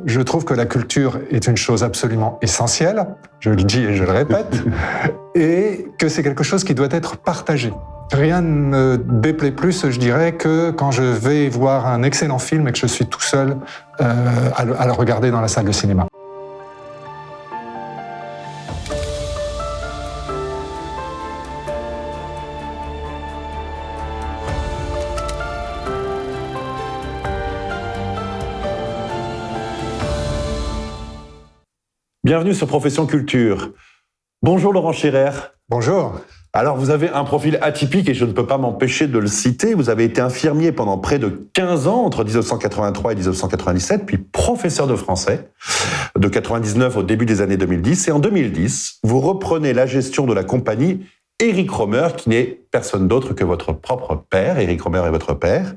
je trouve que la culture est une chose absolument essentielle, je le dis et je le répète, et que c'est quelque chose qui doit être partagé. Rien ne me déplaît plus, je dirais, que quand je vais voir un excellent film et que je suis tout seul à le regarder dans la salle de cinéma. Bienvenue sur Profession Culture. Bonjour Laurent Scherer. Bonjour. Alors vous avez un profil atypique et je ne peux pas m'empêcher de le citer. Vous avez été infirmier pendant près de 15 ans, entre 1983 et 1997, puis professeur de français de 99 au début des années 2010. Et en 2010, vous reprenez la gestion de la compagnie Eric Rohmer, qui n'est personne d'autre que votre propre père. Eric Rohmer est votre père.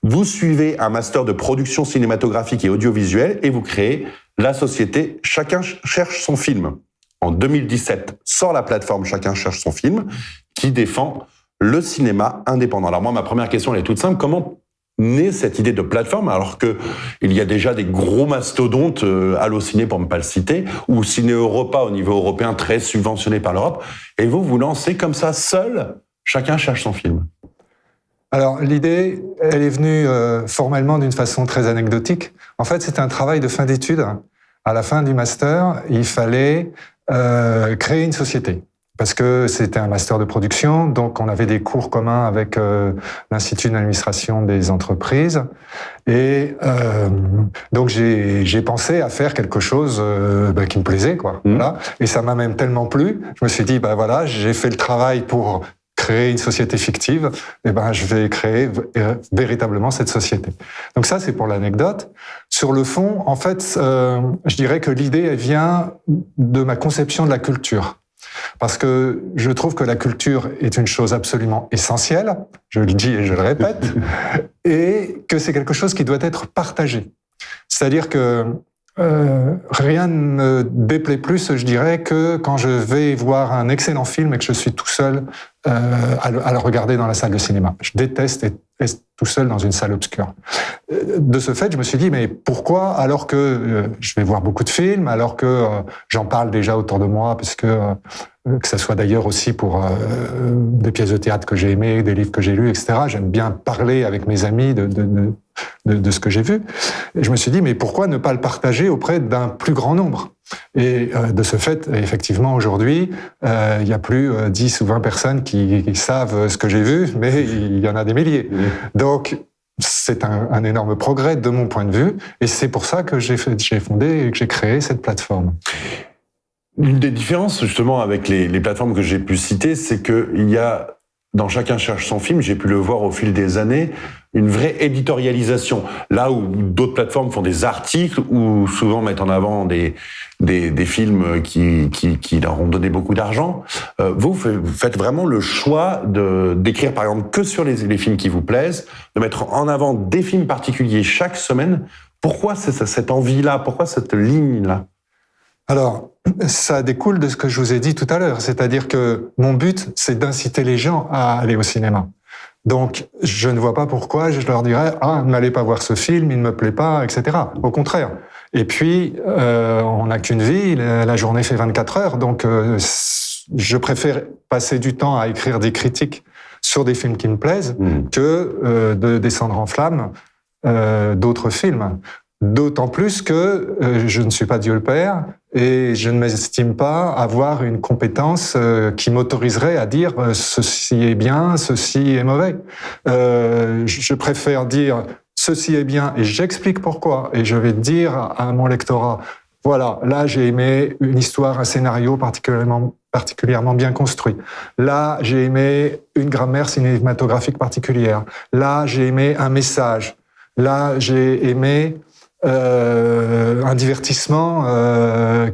Vous suivez un master de production cinématographique et audiovisuelle et vous créez la société Chacun cherche son film. En 2017, sort la plateforme Chacun cherche son film, qui défend le cinéma indépendant. Alors moi, ma première question, elle est toute simple. Comment naît cette idée de plateforme, alors qu'il y a déjà des gros mastodontes, Allociné pour ne pas le citer, ou Ciné Europa au niveau européen, très subventionné par l'Europe, et vous vous lancez comme ça, seul, Chacun cherche son film? Alors l'idée, elle est venue formellement d'une façon très anecdotique. En fait, c'était un travail de fin d'études. À la fin du master, il fallait créer une société. Parce que c'était un master de production, donc on avait des cours communs avec l'Institut d'administration des entreprises. Et donc j'ai pensé à faire quelque chose qui me plaisait, quoi. Voilà. Et ça m'a même tellement plu, je me suis dit, voilà, j'ai fait le travail pour créer une société fictive, et je vais créer véritablement cette société. Donc ça, c'est pour l'anecdote. Sur le fond, en fait, je dirais que l'idée, elle vient de ma conception de la culture. Parce que je trouve que la culture est une chose absolument essentielle, je le dis et je le répète, et que c'est quelque chose qui doit être partagé. C'est-à-dire que rien ne me déplaît plus, je dirais, que quand je vais voir un excellent film et que je suis tout seul à le regarder dans la salle de cinéma. Je déteste être tout seul dans une salle obscure. De ce fait, je me suis dit, mais pourquoi, alors que je vais voir beaucoup de films, alors que j'en parle déjà autour de moi, parce que ça soit d'ailleurs aussi pour des pièces de théâtre que j'ai aimées, des livres que j'ai lus, etc. J'aime bien parler avec mes amis de ce que j'ai vu. Et je me suis dit, mais pourquoi ne pas le partager auprès d'un plus grand nombre? Et de ce fait, effectivement, aujourd'hui, il y a plus 10 ou 20 personnes qui savent ce que j'ai vu, mais il y en a des milliers. Donc, c'est un énorme progrès de mon point de vue, et c'est pour ça que j'ai fondé et que j'ai créé cette plateforme. Une des différences, justement, avec les plateformes que j'ai pu citer, c'est qu'il y a, dans Chacun cherche son film, j'ai pu le voir au fil des années, une vraie éditorialisation. Là où d'autres plateformes font des articles ou souvent mettent en avant des films qui leur ont donné beaucoup d'argent, vous faites vraiment le choix d'écrire, par exemple, que sur les films qui vous plaisent, de mettre en avant des films particuliers chaque semaine. Pourquoi cette envie-là? Pourquoi cette ligne-là? Alors, ça découle de ce que je vous ai dit tout à l'heure, c'est-à-dire que mon but, c'est d'inciter les gens à aller au cinéma. Donc, je ne vois pas pourquoi je leur dirais « Ah, n'allez pas voir ce film, il ne me plaît pas, etc. » Au contraire. Et puis, on n'a qu'une vie, la journée fait 24 heures, donc je préfère passer du temps à écrire des critiques sur des films qui me plaisent que de descendre en flammes d'autres films. D'autant plus que je ne suis pas Dieu le Père et je ne m'estime pas avoir une compétence qui m'autoriserait à dire ceci est bien, ceci est mauvais. Je préfère dire ceci est bien et j'explique pourquoi. Et je vais dire à mon lectorat, voilà, là j'ai aimé une histoire, un scénario particulièrement bien construit. Là j'ai aimé une grammaire cinématographique particulière. Là j'ai aimé un message. Là j'ai aimé un divertissement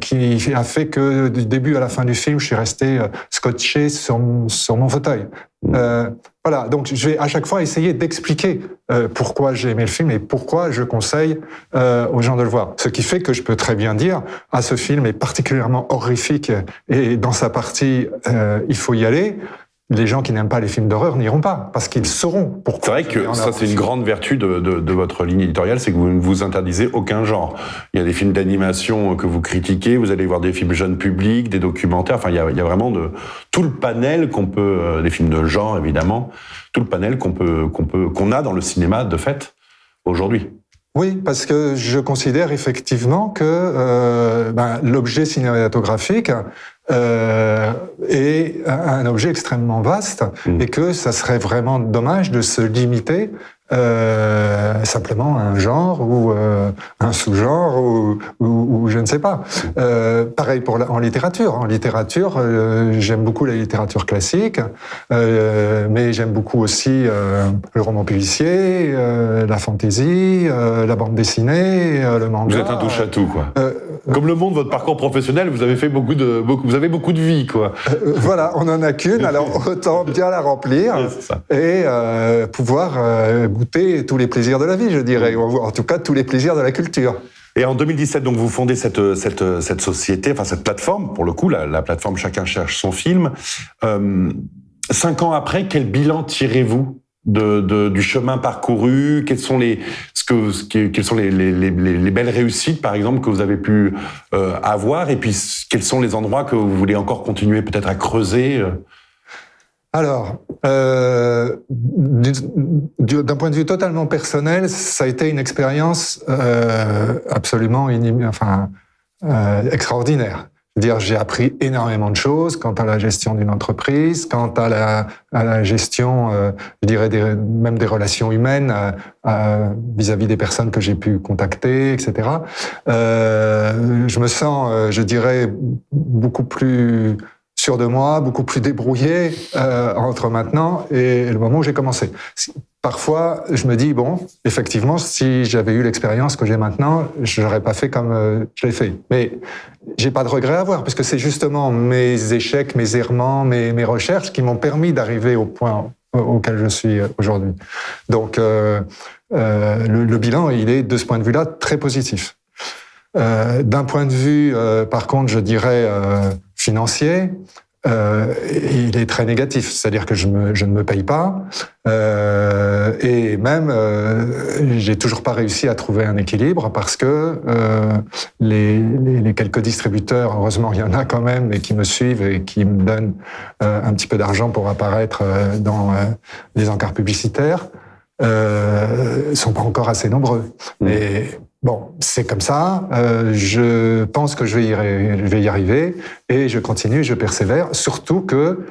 qui a fait que du début à la fin du film, je suis resté scotché sur mon fauteuil. Voilà, donc je vais à chaque fois essayer d'expliquer pourquoi j'ai aimé le film et pourquoi je conseille aux gens de le voir. Ce qui fait que je peux très bien dire « Ah, ce film est particulièrement horrifique et dans sa partie, il faut y aller ». les gens qui n'aiment pas les films d'horreur n'iront pas, parce qu'ils sauront pourquoi. C'est vrai que ça, c'est une grande vertu de votre ligne éditoriale, c'est que vous ne vous interdisez aucun genre. Il y a des films d'animation que vous critiquez, vous allez voir des films jeunes publics, des documentaires, enfin, il y a vraiment tout le panel qu'on peut, des films de genre, évidemment, tout le panel qu'on a dans le cinéma, de fait, aujourd'hui. Oui, parce que je considère effectivement que l'objet cinématographique est un objet extrêmement vaste et que ça serait vraiment dommage de se limiter simplement à un genre ou un sous-genre ou je ne sais pas. Pareil en littérature. En littérature, j'aime beaucoup la littérature classique, mais j'aime beaucoup aussi le roman policier, la fantaisie, la bande dessinée, le manga. Vous êtes un touche-à-tout, quoi. Comme le monde de votre parcours professionnel, vous avez fait beaucoup de vie, quoi. Voilà, on n'en a qu'une, alors autant bien la remplir et pouvoir goûter tous les plaisirs de la vie, je dirais, ou en tout cas tous les plaisirs de la culture. Et en 2017, donc, vous fondez cette société, enfin cette plateforme, pour le coup, la plateforme Chacun cherche son film. 5 ans après, quel bilan tirez-vous du chemin parcouru? Quelles sont les belles réussites, par exemple, que vous avez pu avoir? Et puis, quels sont les endroits que vous voulez encore continuer peut-être à creuser? Alors, d'un point de vue totalement personnel, ça a été une expérience absolument extraordinaire. C'est-à-dire, j'ai appris énormément de choses quant à la gestion d'une entreprise, quant à la gestion, je dirais, même des relations humaines vis-à-vis des personnes que j'ai pu contacter, etc. Je me sens, je dirais, beaucoup plus sûr de moi, beaucoup plus débrouillé entre maintenant et le moment où j'ai commencé. Parfois, je me dis, bon, effectivement, si j'avais eu l'expérience que j'ai maintenant, je n'aurais pas fait comme je l'ai fait. Mais j'ai pas de regrets à avoir, parce que c'est justement mes échecs, mes errements, mes recherches qui m'ont permis d'arriver au point auquel je suis aujourd'hui. Donc, le bilan, il est, de ce point de vue-là, très positif. D'un point de vue, par contre, je dirais financier, il est très négatif, c'est-à-dire que je ne me paye pas et même j'ai toujours pas réussi à trouver un équilibre parce que les quelques distributeurs, heureusement il y en a quand même, et qui me suivent et qui me donnent un petit peu d'argent pour apparaître dans les encarts publicitaires, sont pas encore assez nombreux. Mais bon, c'est comme ça. Je pense que je vais y arriver et je continue, je persévère. Surtout que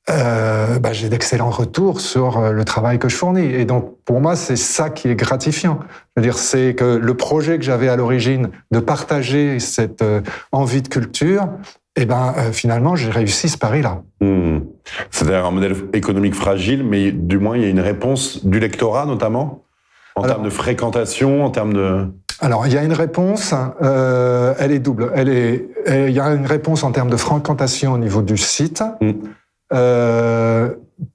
j'ai d'excellents retours sur le travail que je fournis. Et donc, pour moi, c'est ça qui est gratifiant. Je veux dire, c'est que le projet que j'avais à l'origine de partager cette envie de culture, finalement, j'ai réussi ce pari-là. C'est-à-dire un modèle économique fragile, mais du moins, il y a une réponse du lectorat, notamment, termes de fréquentation, en termes de... Alors, il y a une réponse, elle est double. Il y a une réponse en termes de fréquentation au niveau du site.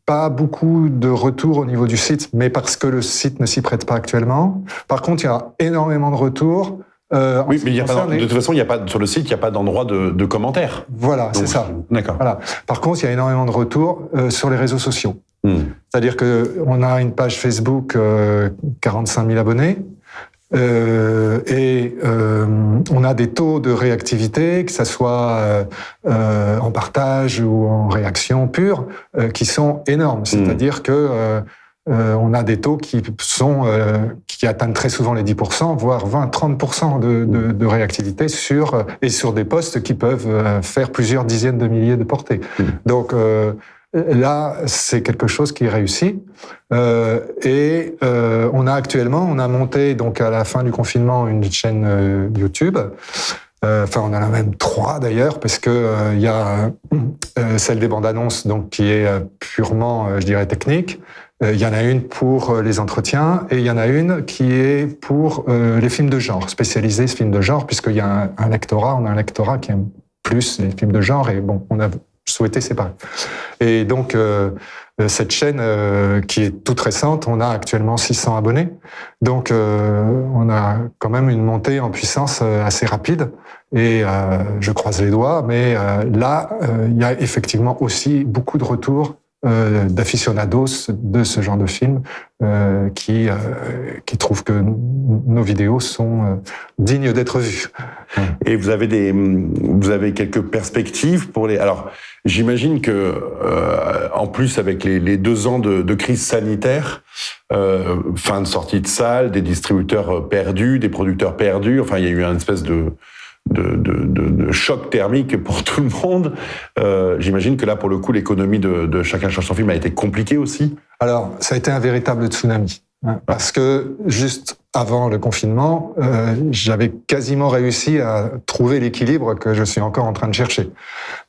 Pas beaucoup de retours au niveau du site, mais parce que le site ne s'y prête pas actuellement. Par contre, il y a énormément de retours. Oui, mais de toute façon, sur le site, il n'y a pas d'endroit de commentaires. Voilà, c'est ça. D'accord. Voilà. Par contre, il y a énormément de retours sur les réseaux sociaux. C'est-à-dire qu'on a une page Facebook, 45 000 abonnés. On a des taux de réactivité, que ça soit en partage ou en réaction pure, qui sont énormes. C'est-à-dire que on a des taux qui atteignent très souvent les 10%, voire 20-30% de réactivité sur des posts qui peuvent faire plusieurs dizaines de milliers de portées. Donc là, c'est quelque chose qui est réussi. On a monté, donc à la fin du confinement, une chaîne YouTube. On en a même 3 d'ailleurs, parce que il y a celle des bandes annonces, donc qui est purement, je dirais, technique. Il y en a une pour les entretiens et il y en a une qui est pour les films de genre, spécialisés films de genre, puisqu'il y a un lectorat, on a un lectorat qui aime plus les films de genre et bon, on a souhaité séparer. Et donc, cette chaîne qui est toute récente, on a actuellement 600 abonnés. Donc, on a quand même une montée en puissance assez rapide. Et je croise les doigts, mais là, il y a effectivement aussi beaucoup de retours d'aficionados de ce genre de film qui trouvent que nos vidéos sont dignes d'être vues. Et vous avez quelques perspectives pour les. Alors, j'imagine que en plus avec les 2 ans de crise sanitaire, fin de sortie de salle, des distributeurs perdus, des producteurs perdus. Enfin, il y a eu une espèce de choc thermique pour tout le monde. J'imagine que là, pour le coup, l'économie de Chacun change son film a été compliquée aussi. Alors, ça a été un véritable tsunami. Parce que juste avant le confinement, j'avais quasiment réussi à trouver l'équilibre que je suis encore en train de chercher.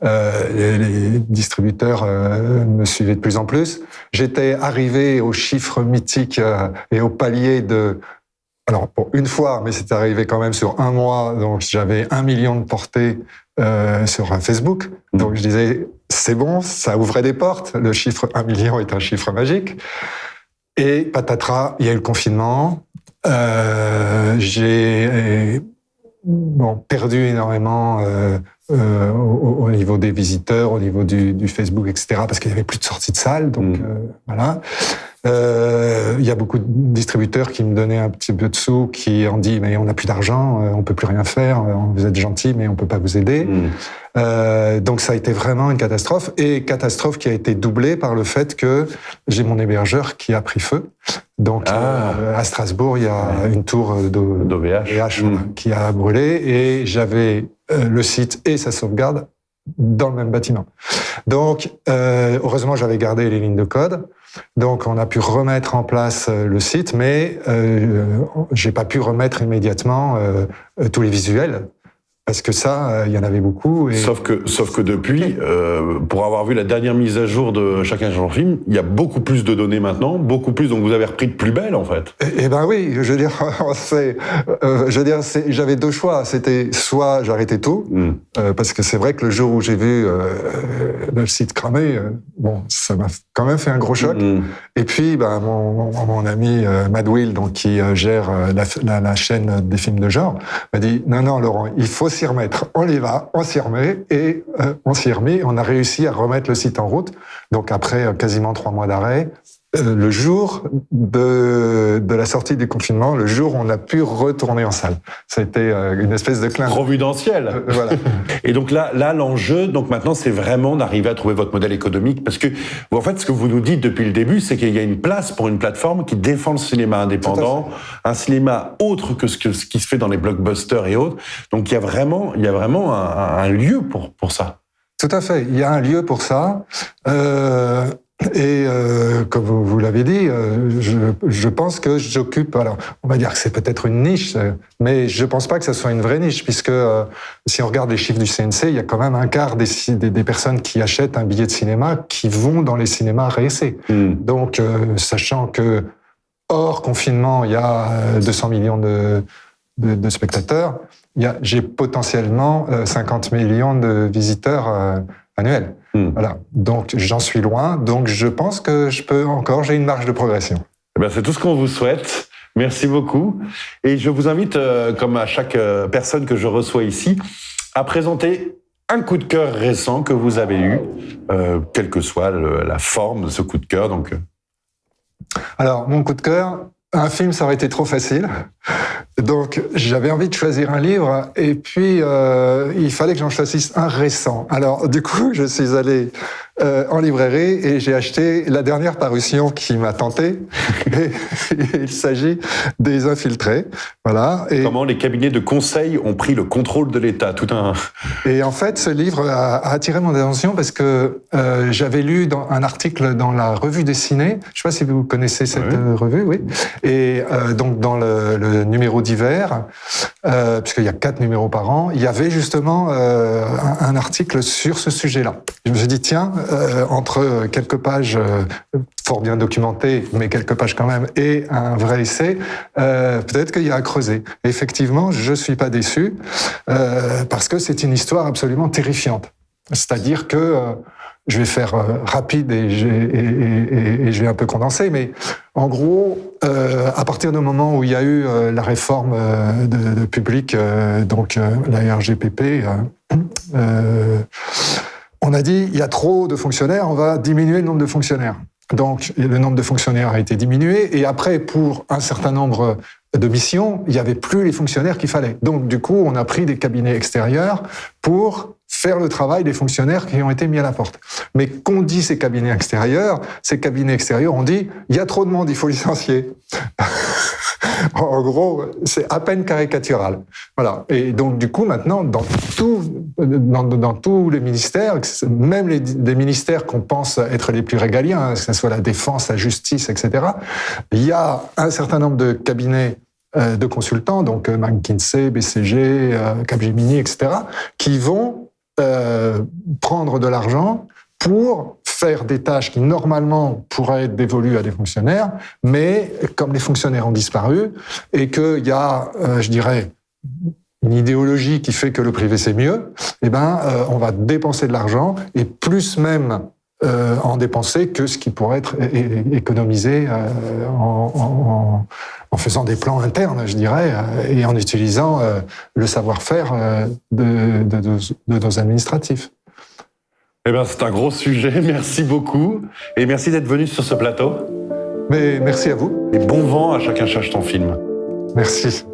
Les distributeurs me suivaient de plus en plus. J'étais arrivé aux chiffres mythiques et au palier de... Alors, pour une fois, mais c'est arrivé quand même sur un mois, donc j'avais 1 million de portées sur Facebook. Donc je disais, c'est bon, ça ouvrait des portes. Le chiffre 1 million est un chiffre magique. Et patatras, il y a eu le confinement. J'ai perdu énormément au niveau des visiteurs, au niveau du Facebook, etc., parce qu'il n'y avait plus de sortie de salle. Donc voilà. Il y a beaucoup de distributeurs qui me donnaient un petit peu de sous, qui ont dit mais on n'a plus d'argent, on peut plus rien faire, vous êtes gentil mais on peut pas vous aider. Donc ça a été vraiment une catastrophe, et catastrophe qui a été doublée par le fait que j'ai mon hébergeur qui a pris feu. Donc à Strasbourg, il y a une tour d'OVH qui a brûlé, et j'avais le site et sa sauvegarde dans le même bâtiment. Donc heureusement j'avais gardé les lignes de code. Donc, on a pu remettre en place le site, mais j'ai pas pu remettre immédiatement tous les visuels, parce que ça, il y en avait beaucoup. Et... Sauf que depuis, pour avoir vu la dernière mise à jour de Chacun change son film, il y a beaucoup plus de données maintenant, beaucoup plus, donc vous avez repris de plus belle, en fait. Eh ben oui, je veux dire, j'avais 2 choix. C'était soit j'arrêtais tout, parce que c'est vrai que le jour où j'ai vu le site cramé, ça m'a quand même fait un gros choc. Et puis, mon ami Mad Will, donc qui gère la chaîne des films de genre, m'a dit non Laurent, il faut s'y remettre. On y va, on s'y remet, et on s'y est remis. On a réussi à remettre le site en route. Donc après quasiment 3 mois d'arrêt, le jour de la sortie du confinement, le jour où on a pu retourner en salle. Ça a été une espèce de clin d'œil. Providentiel. Voilà. Et donc là, l'enjeu, donc maintenant, c'est vraiment d'arriver à trouver votre modèle économique, parce que, en fait, ce que vous nous dites depuis le début, c'est qu'il y a une place pour une plateforme qui défend le cinéma indépendant, un cinéma autre que ce qui se fait dans les blockbusters et autres. Donc il y a vraiment un lieu pour ça. Tout à fait. Il y a un lieu pour ça. Et comme vous l'avez dit, je pense que j'occupe. Alors, on va dire que c'est peut-être une niche, mais je pense pas que ça soit une vraie niche, puisque si on regarde les chiffres du CNC, il y a quand même un quart des personnes qui achètent un billet de cinéma qui vont dans les cinémas réessais. Donc, sachant que hors confinement, il y a 200 millions de spectateurs, j'ai potentiellement 50 millions de visiteurs annuels. Voilà. Donc, j'en suis loin. Donc, je pense que j'ai une marge de progression. Eh bien, c'est tout ce qu'on vous souhaite. Merci beaucoup. Et je vous invite, comme à chaque personne que je reçois ici, à présenter un coup de cœur récent que vous avez eu, quelle que soit la forme de ce coup de cœur. Donc, alors, mon coup de cœur, un film, ça aurait été trop facile. Donc, j'avais envie de choisir un livre, et puis il fallait que j'en choisisse un récent. Alors, du coup, je suis allé en librairie et j'ai acheté la dernière parution qui m'a tenté. Et il s'agit des Infiltrés. Voilà. Et comment les cabinets de conseil ont pris le contrôle de l'État, tout un. Et en fait, ce livre a attiré mon attention parce que j'avais lu un article dans la Revue Dessinée. Je ne sais pas si vous connaissez cette revue, oui. Et donc dans le numéro d'hiver, puisqu'il y a 4 numéros par an, il y avait justement un article sur ce sujet-là. Je me suis dit tiens, entre quelques pages fort bien documentées, mais quelques pages quand même, et un vrai essai, peut-être qu'il y a à creuser. Et effectivement, je suis pas déçu parce que c'est une histoire absolument terrifiante. C'est-à-dire que je vais faire rapide et je vais un peu condenser, mais en gros, à partir du moment où il y a eu la réforme de public, donc la RGPP, on a dit, il y a trop de fonctionnaires, on va diminuer le nombre de fonctionnaires. Donc, le nombre de fonctionnaires a été diminué, et après, pour un certain nombre de missions, il n'y avait plus les fonctionnaires qu'il fallait. Donc, du coup, on a pris des cabinets extérieurs pour faire le travail des fonctionnaires qui ont été mis à la porte. Mais qu'ont dit ces cabinets extérieurs ont dit, il y a trop de monde, il faut licencier. En gros, c'est à peine caricatural. Voilà. Et donc, du coup, maintenant, dans tous les ministères, même des ministères qu'on pense être les plus régaliens, que ce soit la défense, la justice, etc., il y a un certain nombre de cabinets de consultants, donc McKinsey, BCG, Capgemini, etc., qui vont prendre de l'argent pour faire des tâches qui normalement pourraient être dévolues à des fonctionnaires, mais comme les fonctionnaires ont disparu et qu'il y a, je dirais, une idéologie qui fait que le privé c'est mieux, on va dépenser de l'argent et plus même en dépenser que ce qui pourrait être économisé en faisant des plans internes, je dirais, et en utilisant le savoir-faire de nos administratifs. Eh bien, c'est un gros sujet. Merci beaucoup. Et merci d'être venu sur ce plateau. Mais merci à vous. Et bon vent à Chacun cherche ton film. Merci.